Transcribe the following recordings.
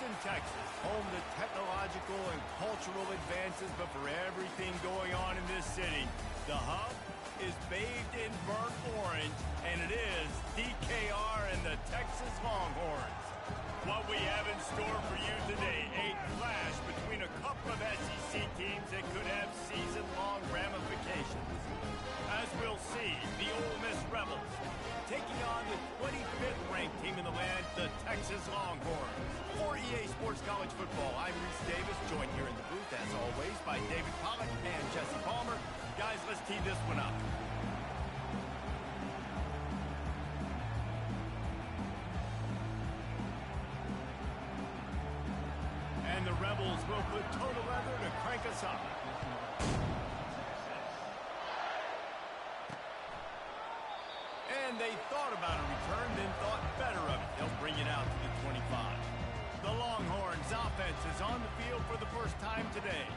Houston, Texas, home to technological and cultural advances, but for everything going on in this city, the hub is bathed in burnt orange, and it is DKR and the Texas Longhorns. What we have in store for you today, a clash between a couple of SEC teams that could have season-long ramifications. As we'll see, the Ole Miss Rebels taking on the 25th ranked team in the land, the Texas Longhorns. For EA Sports College Football, I'm Reese Davis, joined here in the booth, as always, by David Pollack and Jesse Palmer. Guys, let's tee this one up. And the Rebels will put total leather to crank us up. And they thought about a return, then thought better of it. They'll bring it out to the 25. The Longhorns offense is on the field for the first time today.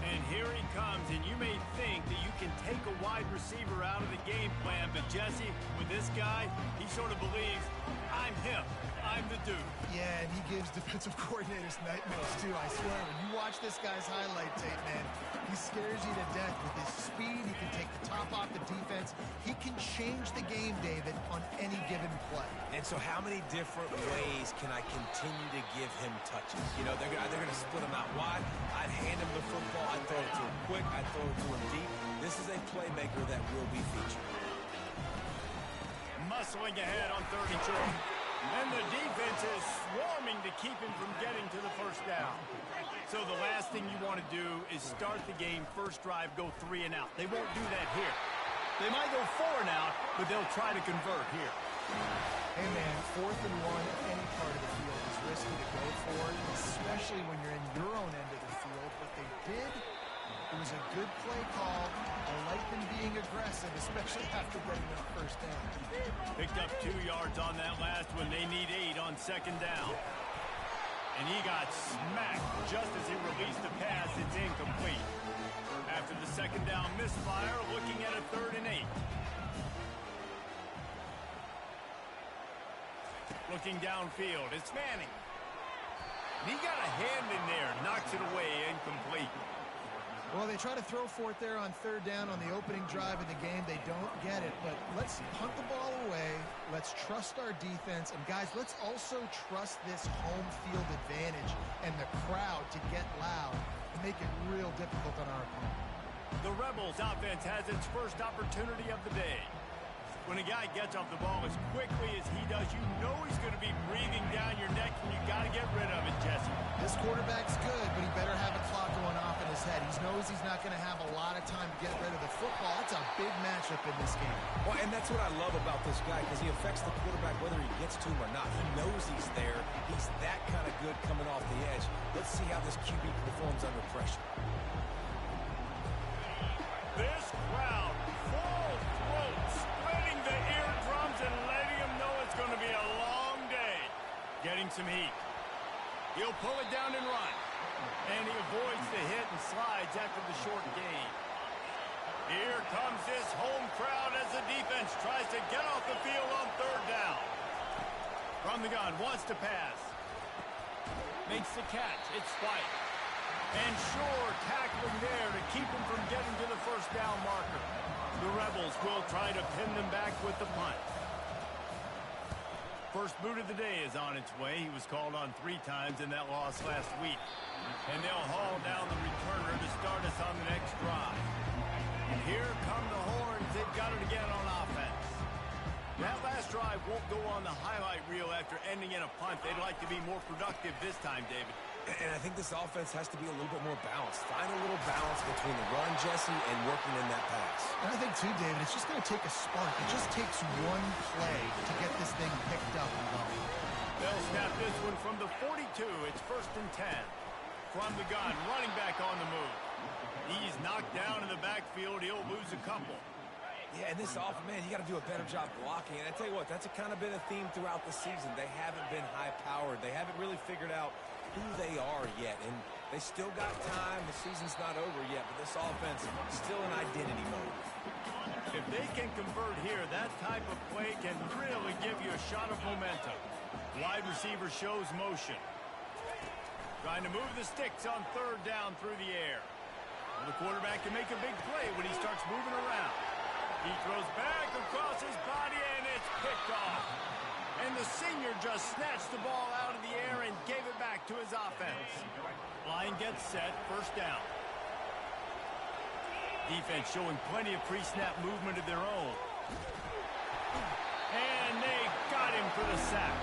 And here he comes, and you may think that you can take a wide receiver out of the game plan, but Jesse, with this guy, he sort of believes, I'm him. I'm the dude. Yeah, and he gives defensive coordinators nightmares, too. I swear, when you watch this guy's highlight tape, man, he scares you to death with his speed. He can take the top off the defense. He can change the game, David, on any given play. And so how many different ways can I continue to give him touches? You know, they're going to split him out wide. I'd hand him the football. I'd throw it to him quick. I'd throw it to him deep. This is a playmaker that will be featured. Muscling ahead on 3rd and short. And the defense is swarming to keep him from getting to the first down. So the last thing you want to do is start the game, first drive, go 3 and out. They won't do that here. They might go 4 and out, but they'll try to convert here. Hey, man, 4th and 1 at any part of the field is risky to go for, especially when you're in your own end of the field. But they did. It was a good play call. I like them being aggressive, especially after getting that first down. Picked up 2 yards on that last one. They need 8 on 2nd down. And he got smacked just as he released the pass. It's incomplete. After the 2nd down misfire, looking at a 3rd and 8. Looking downfield, it's Manning. And he got a hand in there, knocks it away, incomplete. Well, they try to throw for it there on 3rd down on the opening drive of the game. They don't get it, but let's punt the ball away. Let's trust our defense. And, guys, let's also trust this home field advantage and the crowd to get loud and make it real difficult on our opponent. The Rebels offense has its first opportunity of the day. When a guy gets off the ball as quickly as he does, you know he's going to be breathing down your neck, and you got to get rid of it, Jesse. This quarterback's good, but he better have a clock going off in his head. He knows he's not going to have a lot of time to get rid of the football. That's a big matchup in this game. Well, and that's what I love about this guy, because he affects the quarterback whether he gets to him or not. He knows he's there. He's that kind of good coming off the edge. Let's see how this QB performs under pressure. This crowd, full throat, splitting the eardrums and letting them know it's going to be a long day. Getting some heat. He'll pull it down and run. And he avoids the hit and slides after the short gain. Here comes this home crowd as the defense tries to get off the field on 3rd down. From the gun, wants to pass. Makes the catch. It's White. And sure, tackling there to keep him from getting to the first down marker. The Rebels will try to pin them back with the punt. First boot of the day is on its way. He was called on 3 times in that loss last week. And they'll haul down the returner to start us on the next drive. And here come the Horns. They've got it again on offense. That last drive won't go on the highlight reel after ending in a punt. They'd like to be more productive this time, David. And I think this offense has to be a little bit more balanced. Find a little balance between the run, Jesse, and working in that pass. And I think, too, David, it's just going to take a spark. It just takes one play to get this thing picked up and going. They'll snap this one from the 42. It's 1st and 10. From the gun, running back on the move. He's knocked down in the backfield. He'll lose a couple. Yeah, and this offense, man, you got to do a better job blocking. And I tell you what, that's kind of been a theme throughout the season. They haven't been high-powered. They haven't really figured out who they are yet, and they still got time. The season's not over yet, but this offense is still in identity mode. If they can convert here, that type of play can really give you a shot of momentum. Wide receiver shows motion. Trying to move the sticks on third down through the air. Well, the quarterback can make a big play when he starts moving around. He throws back across his body, and it's picked off. And the senior just snatched the ball out of the air and gave it back to his offense. Line gets set, first down. Defense showing plenty of pre-snap movement of their own. And they got him for the sack.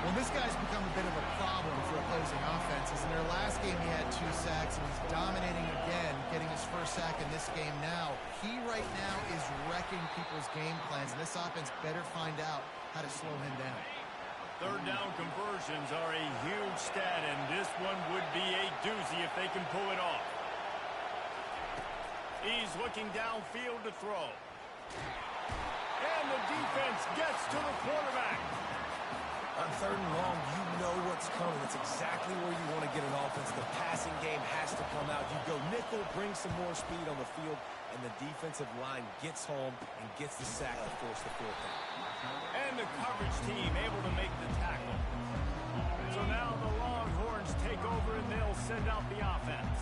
Well, this guy's become a bit of a problem for opposing offenses. In their last game, he had 2 sacks, and he's dominating again, getting his first sack in this game now. He right now is wrecking people's game plans, and this offense better find out how to slow him down. Third down conversions are a huge stat, and this one would be a doozy if they can pull it off. He's looking downfield to throw. And the defense gets to the quarterback. On third and long, you know what's coming. That's exactly where you want to get an offense. The passing game has to come out. You go nickel, bring some more speed on the field, and the defensive line gets home and gets the sack to force the fourth down. And the coverage team able to make the tackle. So now the Longhorns take over, and they'll send out the offense.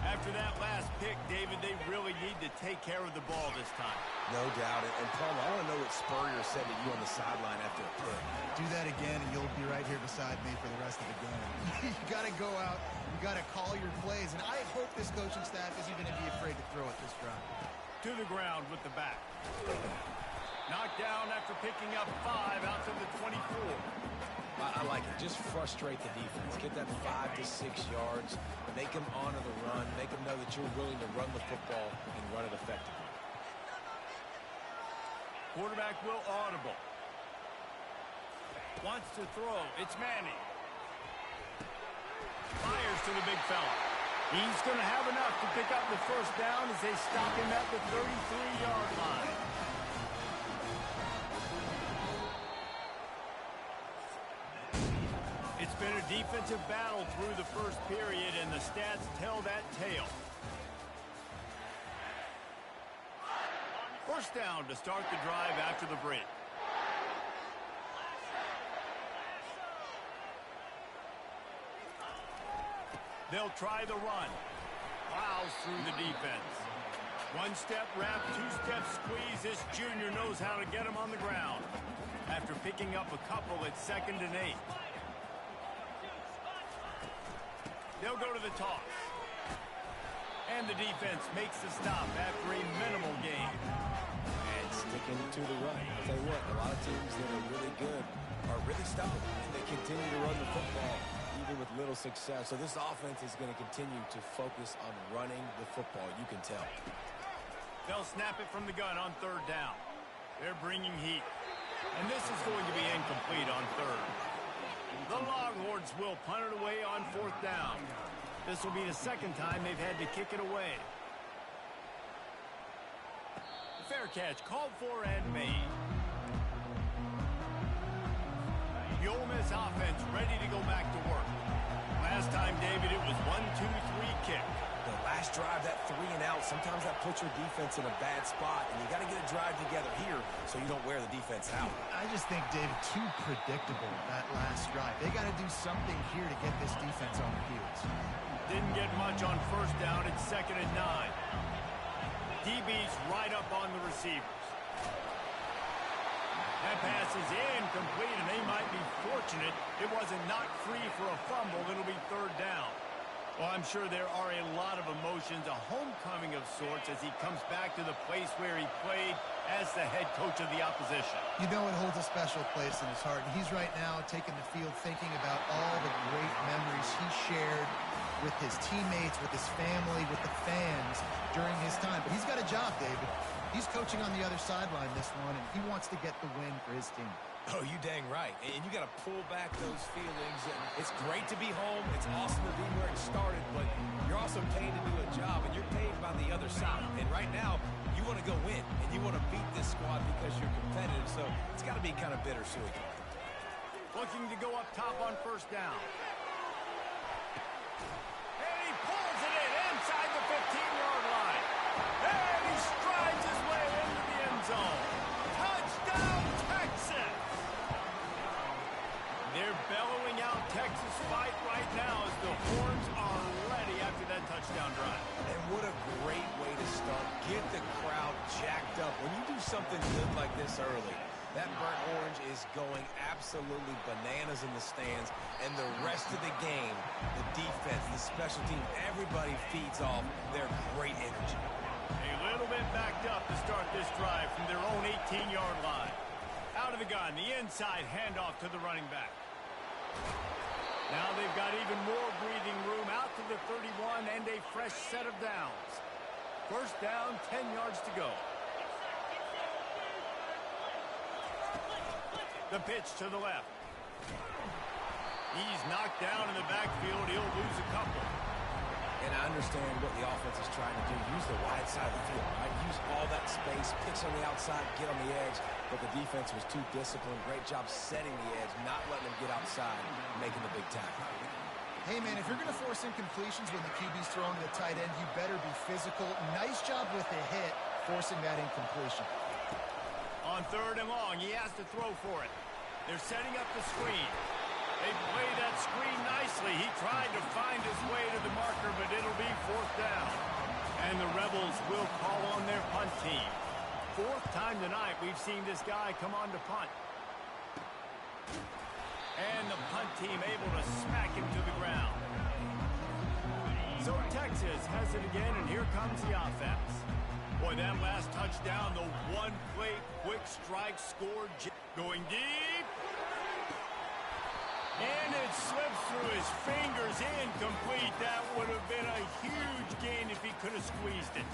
After that last pick, David, they really need to take care of the ball this time. No doubt. And Paul, I want to know what Spurrier said to you on the sideline after a pick. Do that again, and you'll be right here beside me for the rest of the game. You got to go out. You got to call your plays. And I hope this coaching staff isn't going to be afraid to throw it this drive. To the ground with the back. Knocked down after picking up 5 out to the 24. I like it. Just frustrate the defense. Get that 5 to 6 yards. Make them honor the run. Make them know that you're willing to run the football and run it effectively. Quarterback will audible. Wants to throw. It's Manning. Fires to the big fella. He's going to have enough to pick up the first down as they stop him at the 33-yard line. It's been a defensive battle through the first period, and the stats tell that tale. First down to start the drive after the break. They'll try the run. Plows through the defense. One-step wrap, two-step squeeze. This junior knows how to get him on the ground. After picking up a couple, it's 2nd and 8. They'll go to the toss. And the defense makes the stop after a minimal gain. And sticking to the run. I'll tell you what, a lot of teams that are really good are really stubborn, and they continue to run the football even with little success. So this offense is going to continue to focus on running the football, you can tell. They'll snap it from the gun on 3rd down. They're bringing heat. And this is going to be incomplete on 3rd. The Longhorns will punt it away on 4th down. This will be the 2nd time they've had to kick it away. Fair catch called for and made. The Ole Miss offense ready to go back to work. Last time, David, it was 1-2-3 kick. The last drive, that 3 and out, sometimes that puts your defense in a bad spot, and you got to get a drive together here so you don't wear the defense out. I just think, David, too predictable, that last drive. They got to do something here to get this defense on their heels. Didn't get much on 1st down. It's 2nd and 9. DB's right up on the receivers. That pass is incomplete, and they might be fortunate it wasn't knocked free for a fumble. It'll be 3rd down. Well, I'm sure there are a lot of emotions, a homecoming of sorts as he comes back to the place where he played as the head coach of the opposition. You know it holds a special place in his heart. And he's right now taking the field thinking about all the great memories he shared with his teammates, with his family, with the fans during his time. But he's got a job, David. He's coaching on the other sideline this one, and he wants to get the win for his team. Oh, you dang right. And you got to pull back those feelings. It's great to be home. It's awesome to be where it started, but you're also paid to do a job, and you're paid by the other side. And right now, you want to go win, and you want to beat this squad because you're competitive, so it's got to be kind of bittersweet. Looking to go up top on 1st down. And he pulls it in inside the 15-yard line. And he strides his way into the end zone. Touchdown, Texas! They're bellowing out Texas fight right now as something good like this early, that burnt orange is going absolutely bananas in the stands, and the rest of the game, the defense, the special team, everybody feeds off their great energy. A little bit backed up to start this drive from their own 18-yard line. Out of the gun, the inside handoff to the running back. Now they've got even more breathing room out to the 31 and a fresh set of downs. First down, 10 yards to go. The pitch to the left. He's knocked down in the backfield. He'll lose a couple. And I understand what the offense is trying to do. Use the wide side of the field, right? Use all that space, pitch on the outside, get on the edge. But the defense was too disciplined. Great job setting the edge, not letting them get outside, making the big tackle. Hey, man, if you're going to force incompletions when the QB's throwing to the tight end, you better be physical. Nice job with the hit, forcing that incompletion. On third and long, he has to throw for it. They're setting up the screen. They play that screen nicely. He tried to find his way to the marker, but it'll be fourth down. And the Rebels will call on their punt team. Fourth time tonight we've seen this guy come on to punt. And the punt team able to smack him to the ground. So Texas has it again, and here comes the offense. Boy, that last touchdown, the one-play quick strike scored. Going deep. And it slips through his fingers, incomplete. That would have been a huge gain if he could have squeezed it.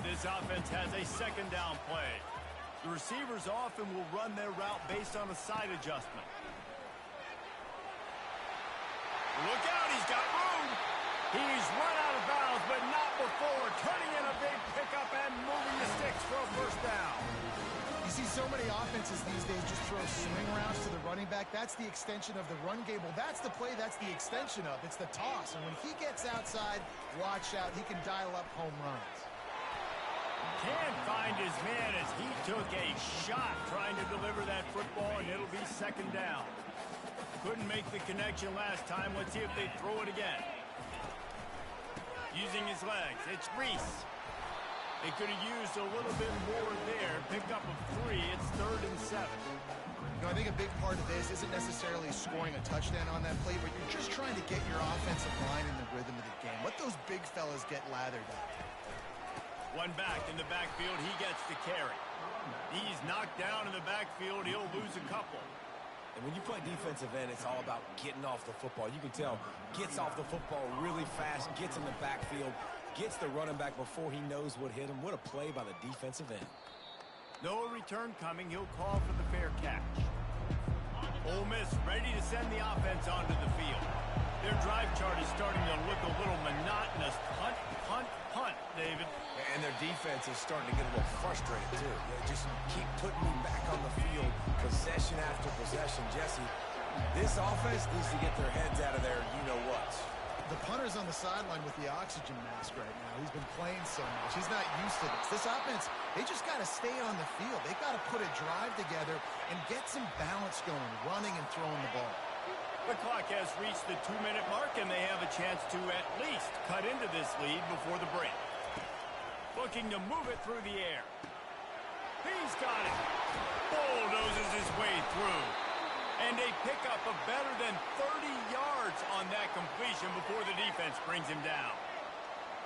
This offense has a second down play. The receivers often will run their route based on a side adjustment. Look out, he's got room. He's run out of bounds, but not before. Turning in a big pickup and moving the sticks for a first down. You see so many offenses these days just throw swing routes to the running back. That's the extension of the run game. Well, that's the play that's the extension of. It's the toss. And when he gets outside, watch out. He can dial up home runs. Can't find his man as he took a shot trying to deliver that football, and it'll be second down. Couldn't make the connection last time. Let's see if they throw it again. Using his legs. It's Reese. They could have used a little bit more there. Pick up a 3. It's 3rd and 7. You know, I think a big part of this isn't necessarily scoring a touchdown on that play, but you're just trying to get your offensive line in the rhythm of the game. Let those big fellas get lathered up. One back in the backfield. He gets the carry. He's knocked down in the backfield. He'll lose a couple. And when you play defensive end, it's all about getting off the football. You can tell, gets off the football really fast, gets in the backfield, gets the running back before he knows what hit him. What a play by the defensive end. No return coming. He'll call for the fair catch. Ole Miss ready to send the offense onto the field. Their drive chart is starting to look a little monotonous. Punt, punt, punt, David. And their defense is starting to get a little frustrated, too. They just keep putting me back on the field, possession after possession. Jesse, this offense needs to get their heads out of their you-know-what. The punter's on the sideline with the oxygen mask right now. He's been playing so much. He's not used to this. This offense, they just got to stay on the field. They've got to put a drive together and get some balance going, running and throwing the ball. The clock has reached the 2-minute mark, and they have a chance to at least cut into this lead before the break. Looking to move it through the air. He's got it. Bulldozes his way through. And a pickup of better than 30 yards on that completion before the defense brings him down.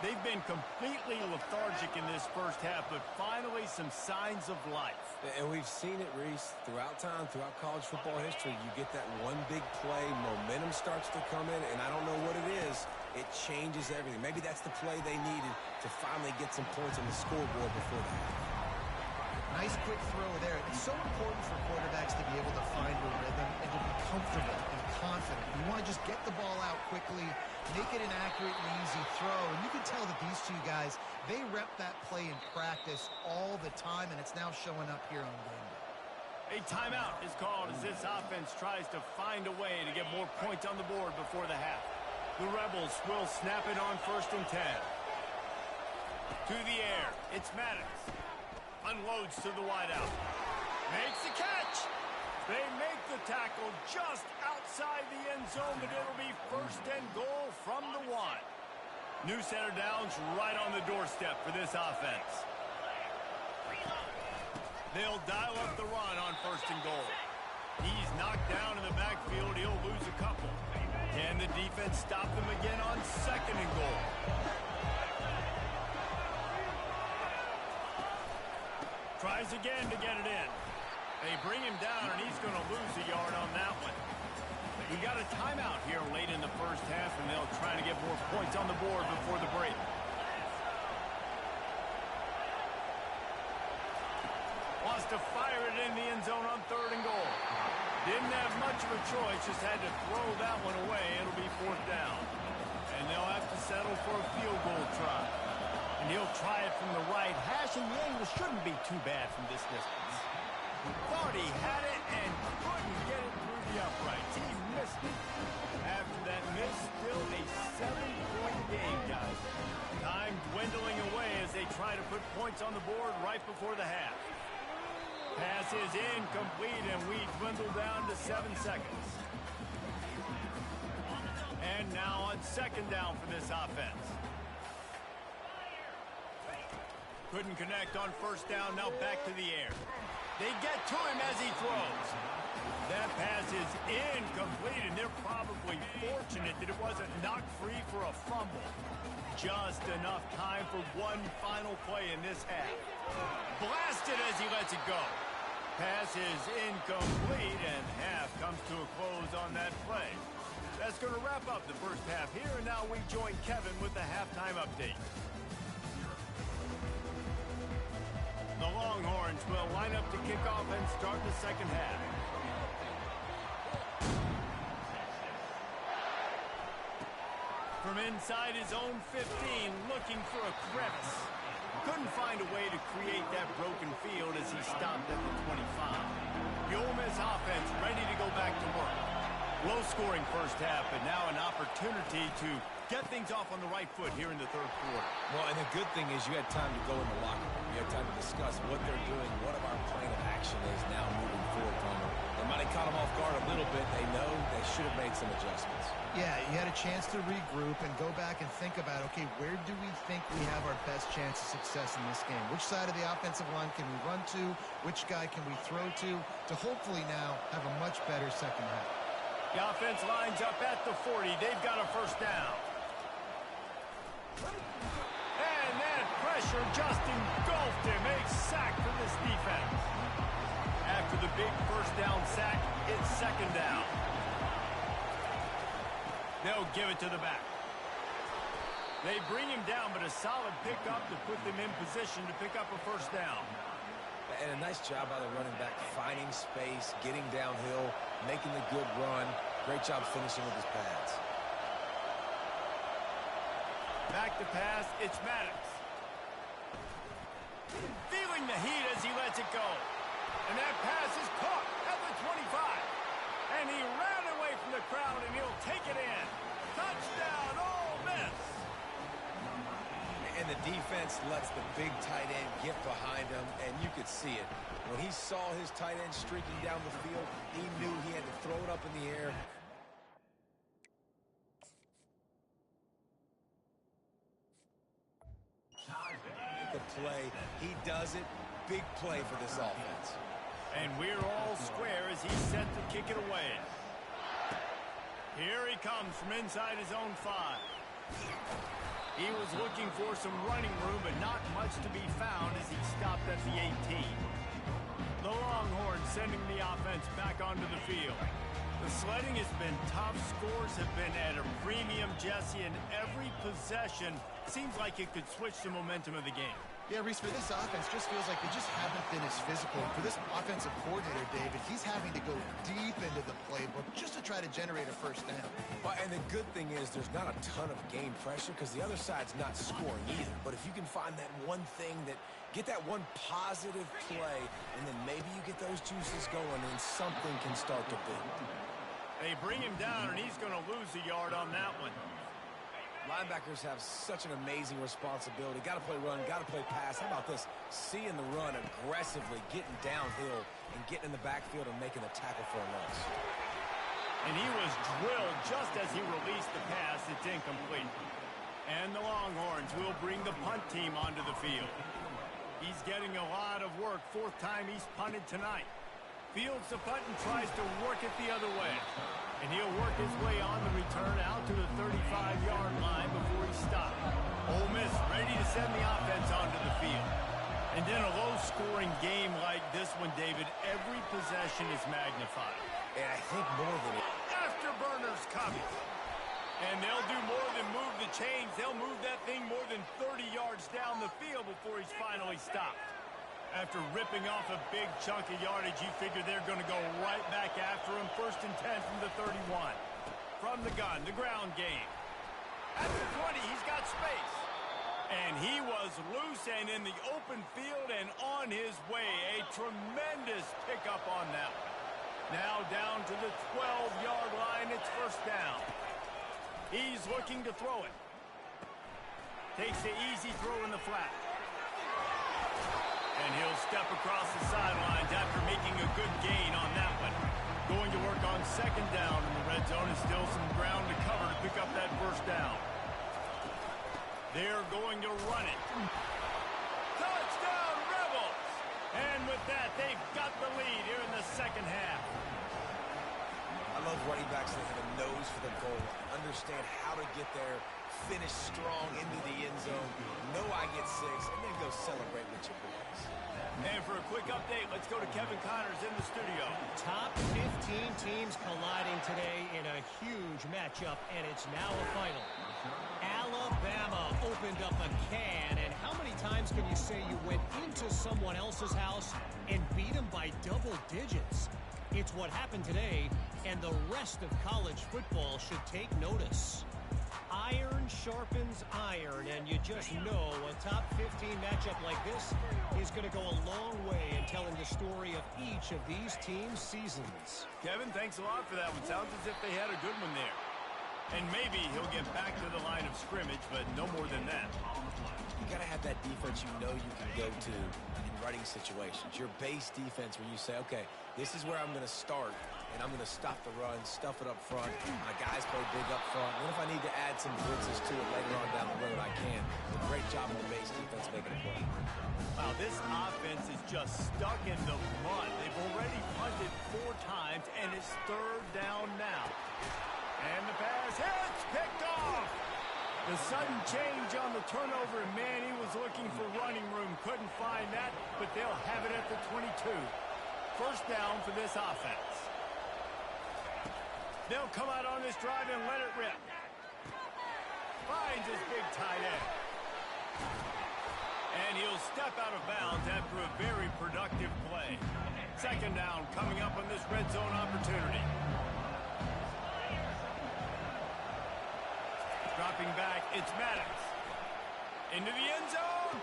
They've been completely lethargic in this first half, but finally some signs of life. And we've seen it, Reese, throughout time, throughout college football history. You get that one big play, momentum starts to come in, and I don't know what it is. It changes everything. Maybe that's the play they needed to finally get some points on the scoreboard before that. Nice quick throw there. It's so important for quarterbacks to be able to find a rhythm and to be comfortable and confident. You want to just get the ball out quickly, make it an accurate and easy throw. And you can tell that these two guys, they rep that play in practice all the time, and it's now showing up here on game day. A timeout is called as this offense tries to find a way to get more points on the board before the half. The Rebels will snap it on 1st and 10. To the air. It's Maddox. Unloads to the wideout. Makes the catch. They make the tackle just outside the end zone, but it'll be 1st and goal from the 1. New set of downs right on the doorstep for this offense. They'll dial up the run on 1st and goal. He's knocked down in the backfield. He'll lose a couple. Can the defense stop them again on 2nd and goal? Tries again to get it in. They bring him down, and he's going to lose a yard on that one. We got a timeout here late in the first half, and they'll try to get more points on the board before the break. Wants to fire it in the end zone on 3rd and goal. Didn't have much of a choice, just had to throw that one away. It'll be 4th down. And they'll have to settle for a field goal try. And he'll try it from the right hash, and the angle shouldn't be too bad from this distance. He thought he had it and couldn't get it through the uprights. He missed it. After that miss, still a 7-point game, guys. Time dwindling away as they try to put points on the board right before the half. Pass is incomplete, and we dwindle down to 7 seconds. And now on 2nd down for this offense. Couldn't connect on 1st down, now back to the air. They get to him as he throws. That pass is incomplete, and they're probably fortunate that it wasn't knocked free for a fumble. Just enough time for one final play in this half. Blasted as he lets it go. Pass is incomplete, and half comes to a close on that play. That's going to wrap up the first half here, and now we join Kevin with the halftime update. The Longhorns will line up to kick off and start the second half. From inside his own 15, looking for a crevice. Couldn't find a way to create that broken field as he stopped at the 25. The Ole Miss offense ready to go back to work. Low-scoring first half, but now an opportunity to get things off on the right foot here in the 3rd quarter. Well, and the good thing is you had time to go in the locker room. You had time to discuss what they're doing, what our plan of action is now moving forward, Palmer. They might have caught them off guard a little bit. They know they should have made some adjustments. Yeah, you had a chance to regroup and go back and think about, okay, where do we think we have our best chance of success in this game? Which side of the offensive line can we run to? Which guy can we throw to hopefully now have a much better second half? The offense lines up at the 40. They've got a 1st down. And that pressure just engulfed him. A sack for this defense. After the big 1st down sack, it's 2nd down. They'll give it to the back. They bring him down, but a solid pickup to put them in position to pick up a 1st down. And a nice job by the running back, finding space, getting downhill, making the good run. Great job finishing with his pads. Back to pass, it's Maddox. Feeling the heat as he lets it go. And that pass is caught at the 25. And he ran away from the crowd, and he'll take it in. Touchdown, Ole Miss. And the defense lets the big tight end get behind him, and you could see it. When he saw his tight end streaking down the field, he knew he had to throw it up in the air. The play, he does it. Big play for this offense. And we're all square as he's set to kick it away. Here he comes from inside his own 5. He was looking for some running room, but not much to be found as he stopped at the 18. The Longhorns sending the offense back onto the field. The sledding has been tough. Scores have been at a premium, Jesse, and every possession seems like it could switch the momentum of the game. Yeah, Reese, for this offense, just feels like they just haven't been as physical. For this offensive coordinator, David, he's having to go deep into the playbook just to try to generate a 1st down. Well, and the good thing is there's not a ton of game pressure because the other side's not scoring either. But if you can find that one thing that get that one positive play, and then maybe you get those juices going and something can start to build. They bring him down, and he's going to lose a yard on that one. Linebackers have such an amazing responsibility. Got to play run, got to play pass. How about this? Seeing the run aggressively, getting downhill, and getting in the backfield and making a tackle for a loss. And he was drilled just as he released the pass. It's incomplete. And the Longhorns will bring the punt team onto the field. He's getting a lot of work. Fourth time he's punted tonight. Fields the punt and tries to work it the other way. And he'll work his way on the return out to the 35-yard line before he stopped. Ole Miss ready to send the offense onto the field. And in a low-scoring game like this one, David, every possession is magnified. And I think more than it. Afterburners coming. And they'll do more than move the chains. They'll move that thing more than 30 yards down the field before he's finally stopped. After ripping off a big chunk of yardage, you figure they're going to go right back after him. 1st and 10 from the 31. From the gun, the ground game. At the 20, he's got space. And he was loose and in the open field and on his way. A tremendous pickup on that one. Now down to the 12-yard line. It's 1st down. He's looking to throw it. Takes the easy throw in the flat. And he'll step across the sidelines after making a good gain on that one. Going to work on 2nd down in the red zone. And still some ground to cover to pick up that 1st down. They're going to run it. Touchdown, Rebels! And with that, they've got the lead here in the 2nd half. I love running backs that have a nose for the goal line. Understand how to get there, finish strong into the end zone, know I get 6, and then go celebrate with your boys. And for a quick update, let's go to Kevin Connors in the studio. Top 15 teams colliding today in a huge matchup, and it's now a final. Alabama opened up a can, and how many times can you say you went into someone else's house and beat them by double digits? It's what happened today, and the rest of college football should take notice. Iron sharpens iron, and you just know a top 15 matchup like this is going to go a long way in telling the story of each of these teams' seasons. Kevin, thanks a lot for that one. Sounds as if they had a good one there. And maybe he'll get back to the line of scrimmage, but no more than that. You got to have that defense you know you can go to in running situations. Your base defense where you say, okay, this is where I'm going to start, and I'm going to stop the run, stuff it up front. My guys play big up front. Then if I need to add some blitzes to it later on down the road, I can. A great job of the base defense making a play. Wow, this offense is just stuck in the mud. They've already punted 4 times, and it's 3rd down now. And the pass hits, picked off. The sudden change on the turnover, and man, he was looking for running room. Couldn't find that, but they'll have it at the 22. 1st down for this offense. They'll come out on this drive and let it rip. Finds his big tight end. And he'll step out of bounds after a very productive play. 2nd down coming up on this red zone opportunity. Dropping back, it's Maddox. Into the end zone.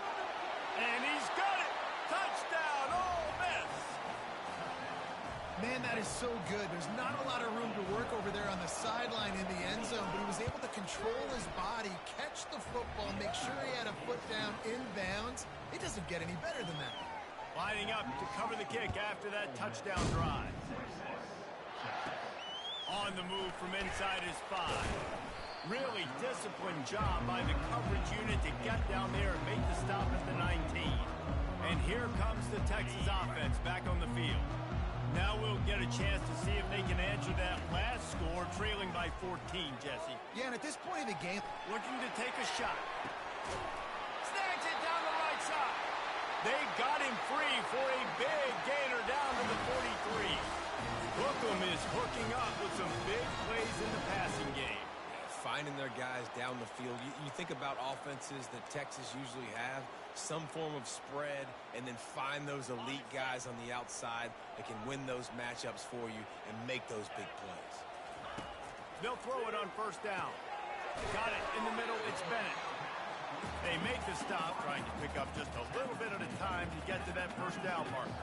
And he's got it. Touchdown, Ole Miss. Man, that is so good. There's not a lot of room to work over there on the sideline in the end zone, but he was able to control his body, catch the football, make sure he had a foot down in bounds. It doesn't get any better than that. Lining up to cover the kick after that touchdown drive. On the move from inside his 5. Really disciplined job by the coverage unit to get down there and make the stop at the 19. And here comes the Texas offense back on the field. Now we'll get a chance to see if they can answer that last score, trailing by 14, Jesse. Yeah, and at this point of the game, looking to take a shot. Snags it down the right side. They got him free for a big gainer down to the 43. Bookham is hooking up with some big plays in the passing game. Finding their guys down the field. You think about offenses that Texas usually have, some form of spread, and then find those elite guys on the outside that can win those matchups for you and make those big plays. They'll throw it on 1st down. Got it in the middle. It's Bennett. They make the stop, trying to pick up just a little bit at a time to get to that 1st down mark.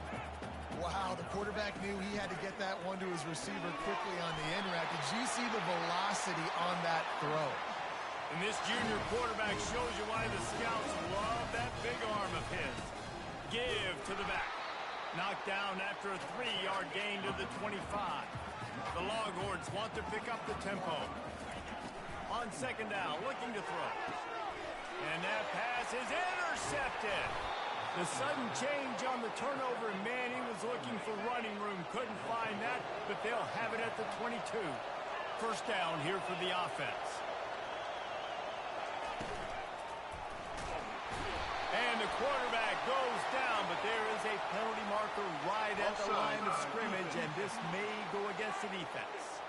wow, the quarterback knew he had to get that one to his receiver quickly on the end route. Did you see the velocity on that throw? And this junior quarterback shows you why the scouts love that big arm of his. Give to the back. Knocked down after a 3-yard gain to the 25. The Longhorns want to pick up the tempo. On 2nd down, looking to throw. And that pass is intercepted. The sudden change on the turnover, and man, he was looking for running room. Couldn't find that, but they'll have it at the 22. First down here for the offense. And the quarterback goes down, but there is a penalty marker right at the line of scrimmage, and this may go against the defense.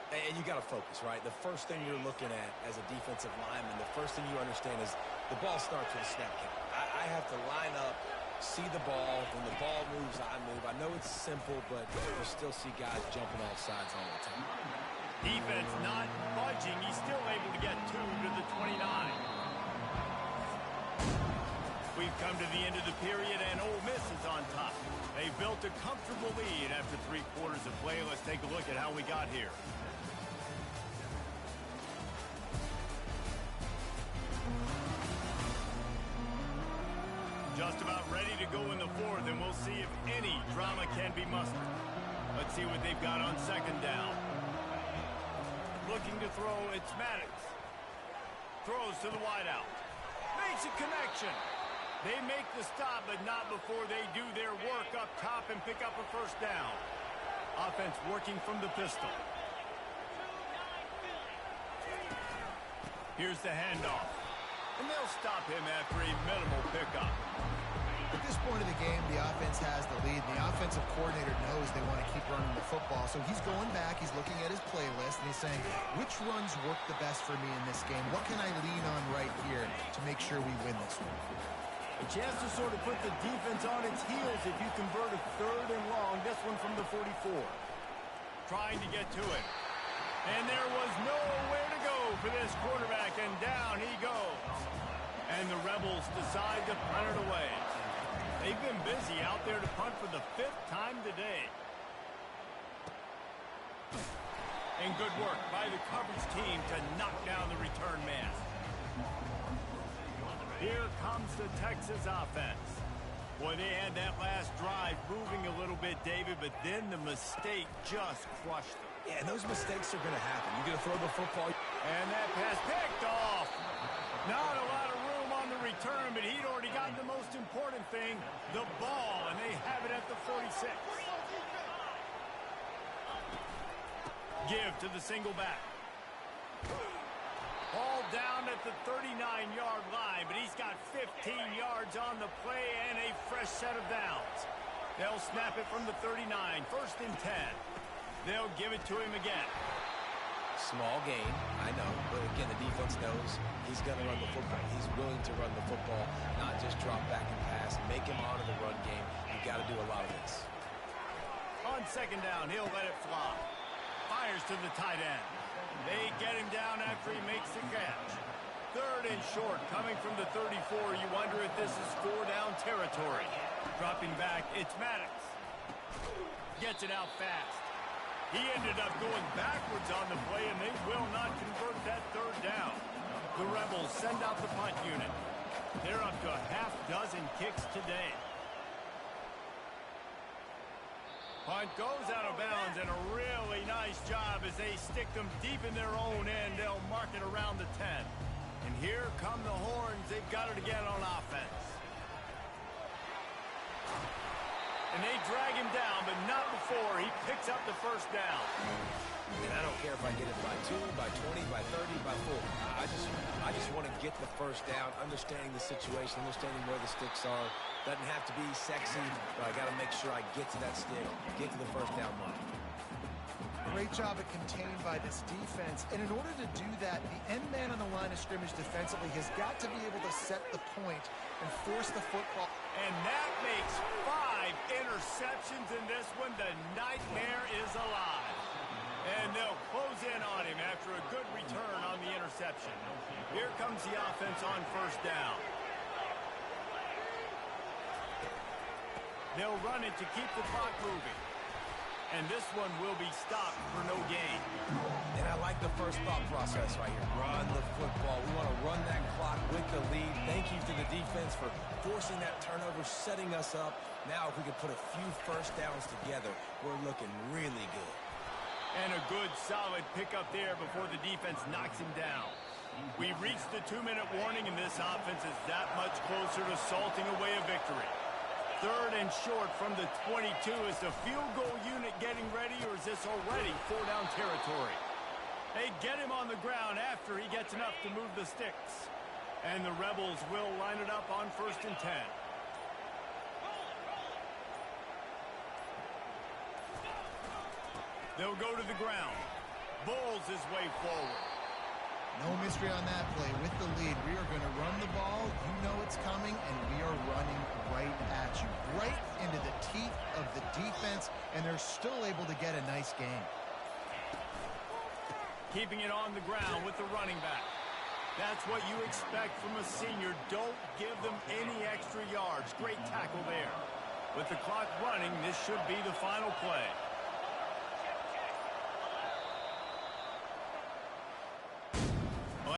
And you got to focus, right? The first thing you're looking at as a defensive lineman, the first thing you understand is the ball starts with a snap count. I have to line up, see the ball. When the ball moves, I move. I know it's simple, but you still see guys jumping off sides all the time. Defense not budging. He's still able to get 2 to the 29. We've come to the end of the period, and Ole Miss is on top. They built a comfortable lead after 3 quarters of play. Let's take a look at how we got here. Just about ready to go in the 4th, and we'll see if any drama can be mustered. Let's see what they've got on second down. Looking to throw, it's Maddox. Throws to the wideout. Makes a connection. They make the stop, but not before they do their work up top and pick up a first down. Offense working from the pistol. Here's the handoff. And they'll stop him after a minimal pickup. At this point of the game, the offense has the lead. The offensive coordinator knows they want to keep running the football. So he's going back, he's looking at his playlist, and he's saying, which runs work the best for me in this game? What can I lean on right here to make sure we win this one? A chance to sort of put the defense on its heels if you convert a 3rd and long. This one from the 44. Trying to get to it. And there was nowhere to go for this quarterback, and down he goes. And the Rebels decide to punt it away. They've been busy out there to punt for the 5th time today. And good work by the coverage team to knock down the return man. Here comes the Texas offense. Boy, they had that last drive moving a little bit, David, but then the mistake just crushed them. Yeah, and those mistakes are going to happen. You're going to throw the football. And that pass picked off. Not a lot of room on the return, but he'd already gotten the most important thing, the ball, and they have it at the 46. Give to the single back. Ball down at the 39-yard line, but he's got 15 yards on the play and a fresh set of downs. They'll snap it from the 39, 1st and 10. They'll give it to him again. Small gain, I know, but again, the defense knows he's going to run the football. He's willing to run the football, not just drop back and pass, make him honor the run game. You've got to do a lot of this. On second down, he'll let it fly. Fires to the tight end. They get him down after he makes the catch. 3rd and short, coming from the 34. You wonder if this is 4-down territory. Dropping back, it's Maddox. Gets it out fast. He ended up going backwards on the play, and they will not convert that 3rd down. The Rebels send out the punt unit. They're up to a half-dozen kicks today. Punt goes out of bounds, and a really nice job as they stick them deep in their own end. They'll mark it around the 10. And here come the horns. They've got it again on offense. And they drag him down, but not before he picks up the first down. And I don't care if I get it by 2, by 20, by 30, by 4. I just want to get the first down, understanding the situation, understanding where the sticks are. Doesn't have to be sexy, but I got to make sure I get to that stick, get to the first down line. Great job at contained by this defense. And in order to do that, the end man on the line of scrimmage defensively has got to be able to set the point and force the football. And that makes 5 interceptions in this one. The nightmare is alive. And they'll close in on him after a good return on the interception. Here comes the offense on first down. They'll run it to keep the clock moving. And this one will be stopped for no gain. And I like the first thought process right here. Run the football. We want to run that clock with the lead. Thank you to the defense for forcing that turnover, setting us up. Now if we can put a few first downs together, we're looking really good. And a good, solid pickup there before the defense knocks him down. We've reached the 2-minute warning, and this offense is that much closer to salting away a victory. 3rd and short from the 22. Is the field goal unit getting ready, or is this already 4-down territory? They get him on the ground after he gets enough to move the sticks. And the Rebels will line it up on 1st and 10. They'll go to the ground. Bowles his way forward. No mystery on that play. With the lead, we are going to run the ball. You know it's coming, and we are running right at you. Right into the teeth of the defense, and they're still able to get a nice game. Keeping it on the ground with the running back. That's what you expect from a senior. Don't give them any extra yards. Great tackle there. With the clock running, this should be the final play.